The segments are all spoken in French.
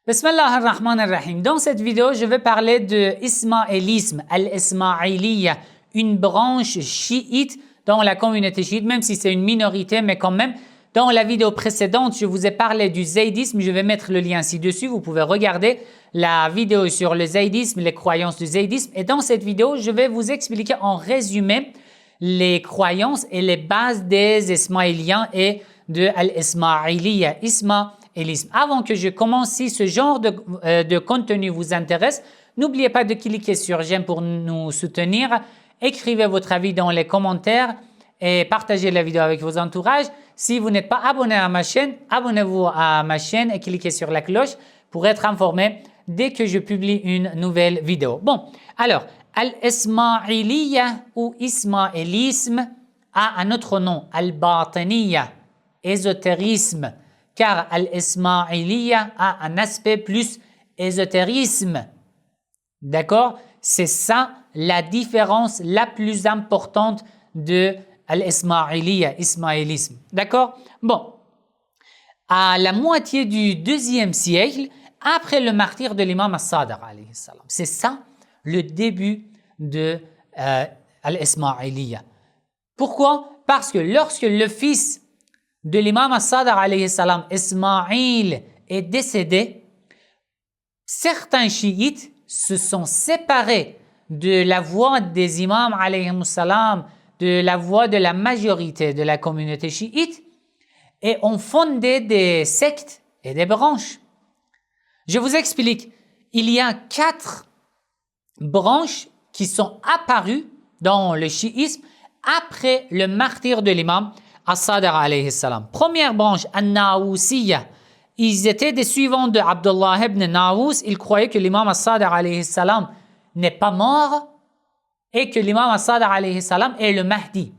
Bismillah ar-Rahman ar-Rahim. Dans cette vidéo, je vais parler de ismaélisme, al-Ismaïliya, une branche chiite dans la communauté chiite, même si c'est une minorité, mais quand même. Dans la vidéo précédente, je vous ai parlé du zaydisme. Je vais mettre le lien ci-dessus. Vous pouvez regarder la vidéo sur le zaydisme, les croyances du zaydisme. Et dans cette vidéo, je vais vous expliquer en résumé les croyances et les bases des Ismaéliens et de al-Ismaïliya, ismaélisme. Avant que je commence, si ce genre de contenu vous intéresse, n'oubliez pas de cliquer sur j'aime pour nous soutenir. Écrivez votre avis dans les commentaires et partagez la vidéo avec vos entourages. Si vous n'êtes pas abonné à ma chaîne, abonnez-vous à ma chaîne et cliquez sur la cloche pour être informé dès que je publie une nouvelle vidéo. Bon, alors, al-Ismaïliya ou ismaélisme a un autre nom, al-Batiniya, ésotérisme, car al-Ismaïliya a un aspect plus ésotérisme. D'accord? C'est ça la différence la plus importante de al-Ismaïliya, ismaélisme. D'accord? Bon, à la moitié du deuxième siècle, après le martyre de l'imam as-Sadiq, c'est ça le début de al-Ismaïliya. Pourquoi? Parce que lorsque le fils de l'imam as-Sadiq, Ismaïl, est décédé, certains chiites se sont séparés de la voix des imams, de la voix de la majorité de la communauté chiite et ont fondé des sectes et des branches. Je vous explique. Il y a 4 branches qui sont apparues dans le chiisme après le martyre de l'imam as-Sadiq alayhi salam. Première branche, an-Naousiya. Ils étaient des suivants de Abdullah ibn Naous. Ils croyaient que l'imam as-Sadiq alayhi salam n'est pas mort et que l'imam as-Sadiq alayhi salam est le Mahdi.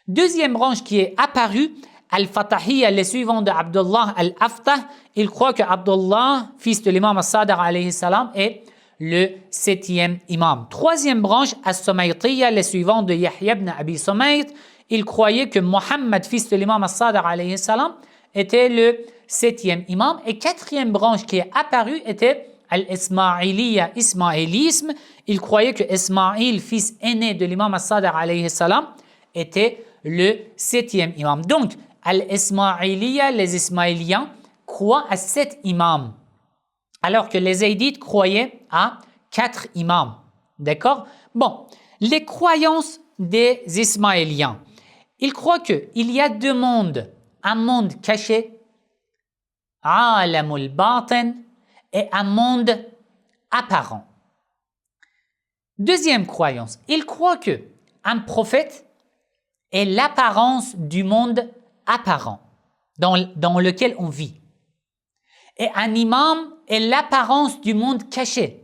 Deuxième branche qui est apparue, al-Fatahiyya, les suivants de Abdullah al-Aftah. Ils croient que Abdullah, fils de l'imam as-Sadiq alayhi salam, est le 7e imam. Troisième branche, as-Sumaytiyya, les suivants de Yahya ibn Abi Sumayt. Ils croyaient que Mohammed, fils de l'imam as-Sadiq alayhi salam, était le 7e imam. Et quatrième branche qui est apparue était al-Ismaïliya, ismaélisme. Ils croyaient que Ismaïl, fils aîné de l'imam as-Sadiq alayhi salam, était le 7e imam. Donc, al-Ismaïliya, les Ismaéliens, croient à 7 imams, alors que les Zaydites croyaient à 4 imams. D'accord? Bon, les croyances des Ismaéliens. Ils croient qu'il y a 2 mondes, un monde caché, alamul batin, et un monde apparent. Deuxième croyance, ils croient que un prophète est l'apparence du monde apparent dans lequel on vit. Et un imam est l'apparence du monde caché.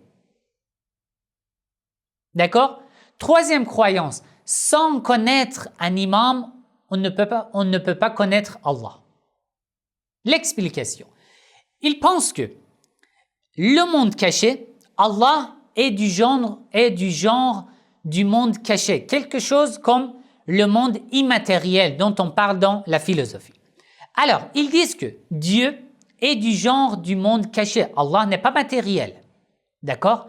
D'accord? Troisième croyance, sans connaître un imam, on ne peut pas connaître Allah. L'explication. Ils pensent que le monde caché, Allah est du genre du monde caché, quelque chose comme le monde immatériel dont on parle dans la philosophie. Alors, ils disent que Dieu est du genre du monde caché. Allah n'est pas matériel. D'accord?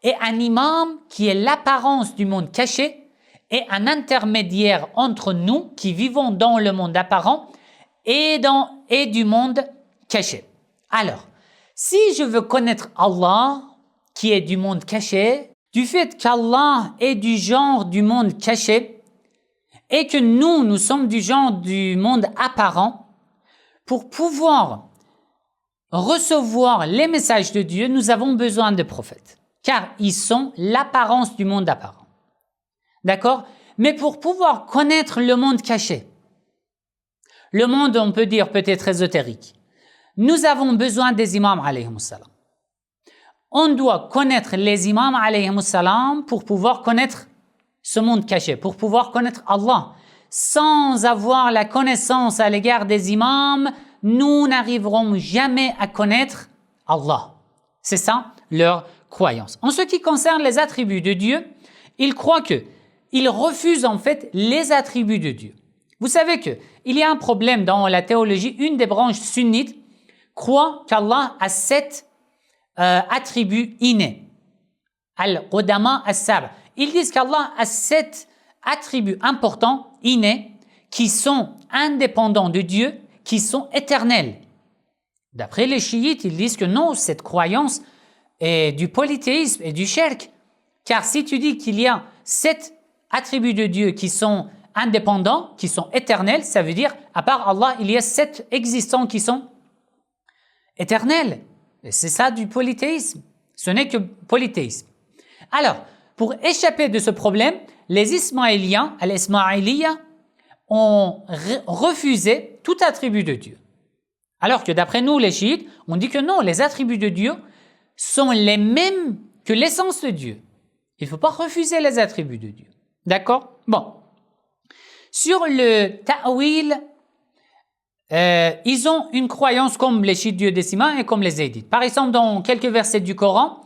Et un imam qui est l'apparence du monde caché est un intermédiaire entre nous qui vivons dans le monde apparent et du monde caché. Alors, si je veux connaître Allah qui est du monde caché, du fait qu'Allah est du genre du monde caché et que nous sommes du genre du monde apparent, pour pouvoir recevoir les messages de Dieu, nous avons besoin de prophètes, car ils sont l'apparence du monde apparent. D'accord? Mais pour pouvoir connaître le monde caché, le monde, on peut dire peut-être ésotérique, nous avons besoin des imams alayhimus salam. On doit connaître les imams alayhimus salam pour pouvoir connaître ce monde caché, pour pouvoir connaître Allah. Sans avoir la connaissance à l'égard des imams, nous n'arriverons jamais à connaître Allah. C'est ça leur croyance. En ce qui concerne les attributs de Dieu, ils croient qu'ils refusent en fait les attributs de Dieu. Vous savez qu'il y a un problème dans la théologie. Une des branches sunnites croit qu'Allah a 7 attributs innés. Al-Qudama as-Sab. Ils disent qu'Allah a 7 attributs importants, innés, qui sont indépendants de Dieu, qui sont éternels. D'après les chiites, ils disent que non, cette croyance est du polythéisme et du shirk. Car si tu dis qu'il y a 7 attributs de Dieu qui sont indépendants, qui sont éternels, ça veut dire, à part Allah, il y a 7 existants qui sont éternels. Et c'est ça du polythéisme. Ce n'est que polythéisme. Alors, pour échapper de ce problème, les Ismaéliens, al-Ismaïliya, ont refusé tout attribut de Dieu. Alors que d'après nous, les chiites, on dit que non, les attributs de Dieu sont les mêmes que l'essence de Dieu. Il ne faut pas refuser les attributs de Dieu. D'accord? Bon. Sur le ta'wil, ils ont une croyance comme les chiites duodécimains et comme les zaydites. Par exemple, dans quelques versets du Coran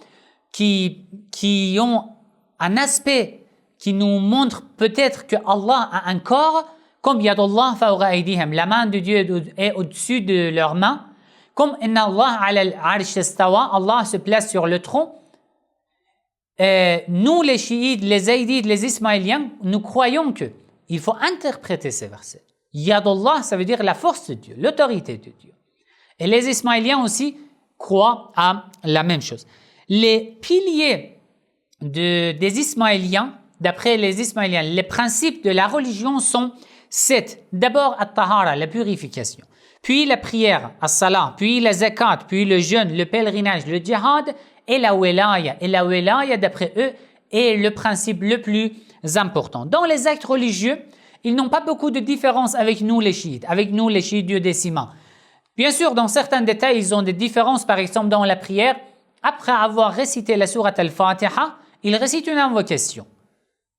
qui ont un aspect qui nous montre peut-être que Allah a un corps, comme Yadullah fawqa aydihim, la main de Dieu est au-dessus de leurs mains, comme Inna Allah ala al-arsh istawa, Allah se place sur le tronc. Nous, les chiites, les zaydites, les ismaéliens, nous croyons que il faut interpréter ces versets. Yadullah, ça veut dire la force de Dieu, l'autorité de Dieu. Et les ismaéliens aussi croient à la même chose. Les piliers des ismaéliens, d'après les ismaéliens, les principes de la religion sont 7. D'abord, at-tahara, la purification. Puis la prière, as-salat. Puis la zakat. Puis le jeûne, le pèlerinage, le djihad et la wilaya. Et la wilaya, d'après eux, est le principe le plus important. Dans les actes religieux, ils n'ont pas beaucoup de différence avec nous les chiites, duodécimains. Bien sûr, dans certains détails, ils ont des différences. Par exemple, dans la prière, après avoir récité la sourate al-Fatiha, ils récitent une invocation.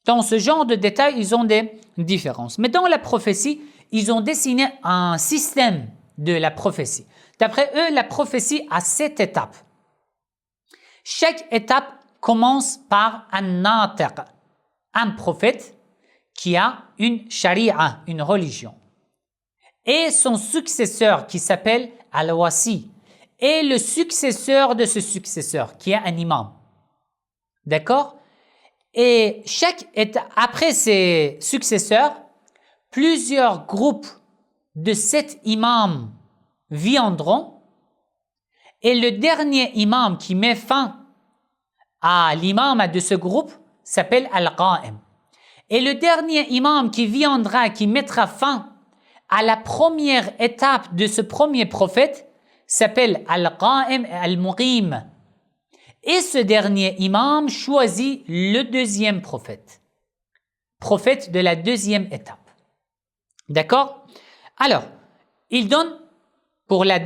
Dans ce genre de détails, ils ont des différences. Mais dans la prophétie, ils ont dessiné un système de la prophétie. D'après eux, la prophétie a 7 étapes. Chaque étape commence par un natiq, un prophète qui a une sharia, une religion. Et son successeur qui s'appelle al-wasi. Et le successeur de ce successeur qui est un imam. D'accord? Et après ces successeurs, plusieurs groupes de 7 imams viendront et le dernier imam qui met fin à l'imam de ce groupe s'appelle Al-Qa'im. Et le dernier imam qui viendra, qui mettra fin à la première étape de ce premier prophète s'appelle Al-Qa'im et Al-Muqim. Et ce dernier imam choisit le deuxième prophète de la deuxième étape. D'accord? Alors, il donne pour la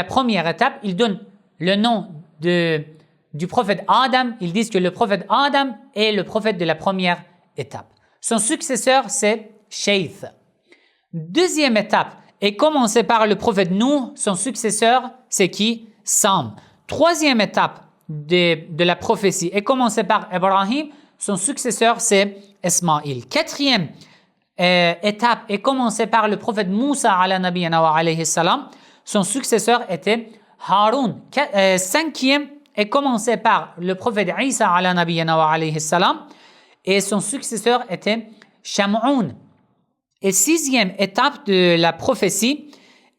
première étape, il donne le nom du prophète Adam. Ils disent que le prophète Adam est le prophète de la première étape. Son successeur, c'est Shaith. Deuxième étape est commencée par le prophète Nuh. Son successeur, c'est qui? Sam. Troisième étape de la prophétie est commencée par Ibrahim. Son successeur, c'est Ismaïl. Quatrième étape est commencée par le prophète Moussa ala nabiyana wa alayhi salam. Son successeur était Haroun. Cinquième est commencée par le prophète Isa ala nabiyana wa alayhi salam. Et son successeur était Shamoun. Et sixième étape de la prophétie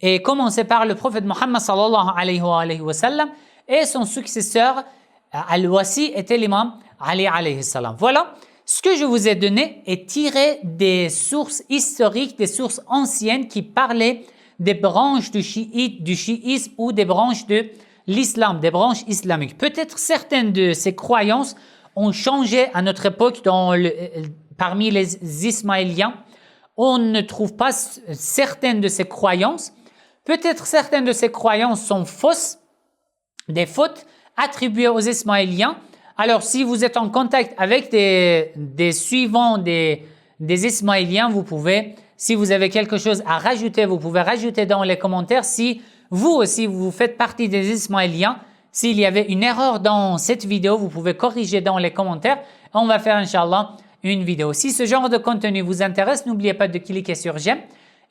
est commencée par le prophète Muhammad sallallahu alayhi wa sallam. Et son successeur, Al-Wasi, était l'imam Ali alayhi salam. Voilà, ce que je vous ai donné est tiré des sources historiques, des sources anciennes qui parlaient des branches du chiisme ou des branches de l'islam, des branches islamiques. Peut-être certaines de ces croyances ont changé à notre époque parmi les Ismaéliens. On ne trouve pas certaines de ces croyances. Peut-être certaines de ces croyances sont fausses, des fautes attribuées aux Ismaéliens. Alors, si vous êtes en contact avec des suivants des Ismaéliens, vous pouvez, si vous avez quelque chose à rajouter, vous pouvez rajouter dans les commentaires. Si vous aussi, vous faites partie des Ismaéliens, s'il y avait une erreur dans cette vidéo, vous pouvez corriger dans les commentaires. On va faire, Inch'Allah, une vidéo. Si ce genre de contenu vous intéresse, n'oubliez pas de cliquer sur j'aime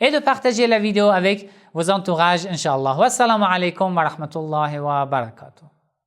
et de partager la vidéo avec vos entourages, Inch'Allah. Wassalamu alaikum wa rahmatullahi wa barakatuh.